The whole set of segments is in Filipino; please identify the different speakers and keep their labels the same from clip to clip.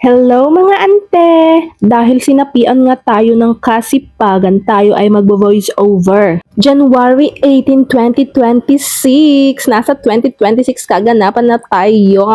Speaker 1: Hello mga ante! Dahil sinapian nga tayo ng kasipagan, tayo ay magvo-voice over. January 18, 2026! Nasa 2026 kaganapan na tayo.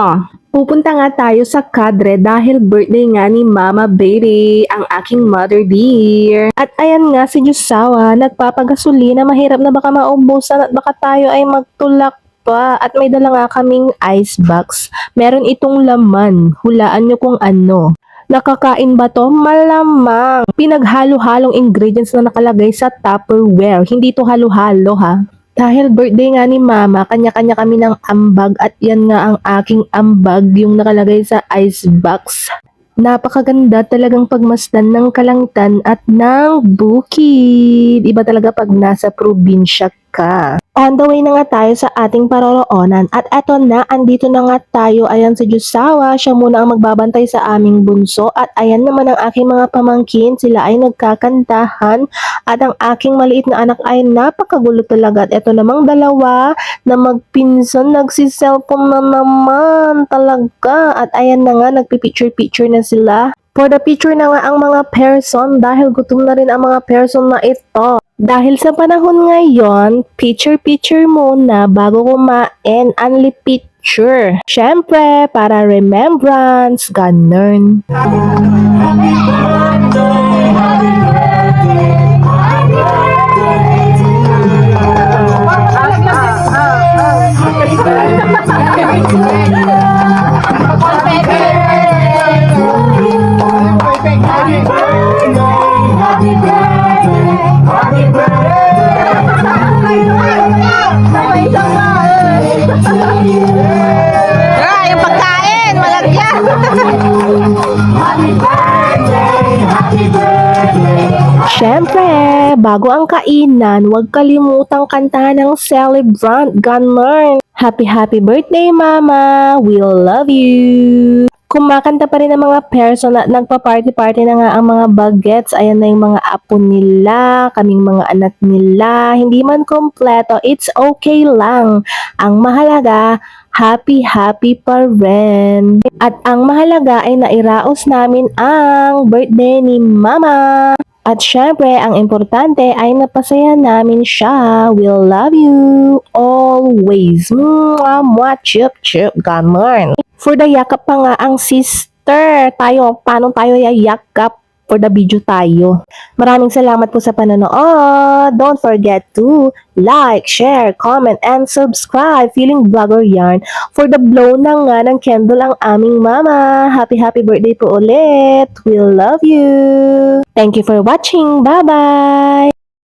Speaker 1: Pupunta nga tayo sa kadre dahil birthday nga ni Mama Baby, ang aking mother dear. At ayan nga si Jusawa, nagpapagasolina, mahirap na baka maubusan at baka tayo ay magtulak pa. At may dala nga kaming ice box. Meron itong laman. Hulaan nyo kung ano. Nakakain ba to? Malamang. Pinaghalo-halong ingredients na nakalagay sa Tupperware. Hindi to halo-halo ha. Dahil birthday nga ni Mama, kanya-kanya kami ng ambag at yan nga ang aking ambag yung nakalagay sa ice box. Napakaganda talagang pagmasdan ng Kalangtan at ng bukid. Iba talaga pag nasa probinsya ka. On the way na nga tayo sa ating paroroonan at eto na, andito na nga tayo. Ayan si Jusawa, siya muna ang magbabantay sa aming bunso at ayan naman ang aking mga pamangkin, sila ay nagkakantahan at ang aking maliit na anak ay napakagulo talaga at eto namang dalawa na magpinsan, nagsiselfone na naman talaga at ayan na nga, nagpipicture-picture na sila. For the picture na nga ang mga person dahil gutom na rin ang mga person na ito. Dahil sa panahon ngayon, picture-picture muna bago kumain, only picture. Siyempre, para remembrance, ganun.
Speaker 2: Yung pagkain, malagyan.
Speaker 1: Siyempre, bago ang kainan, huwag kalimutang kantahan ng celebrant, ganun. Happy birthday, Mama! We love you! Kumakanta pa rin ang mga person at nagpa-party-party na nga ang mga bagets. Ayan na yung mga apo nila, kaming mga anak nila. Hindi man kompleto, it's okay lang. Ang mahalaga, happy pa rin. At ang mahalaga ay nairaos namin ang birthday ni Mama. At syempre, ang importante ay napasaya namin siya. We love you always. Mwah, mwah, chup, chup, ganun. For the yakap pa nga ang sister. Paano tayo yakap? For the video tayo. Maraming salamat po sa panonood. Don't forget to like, share, comment, and subscribe. Feeling Vlogger Yarn. For the blow na nga ng candle ang aming mama. Happy birthday po ulit. We love you. Thank you for watching. Bye-bye.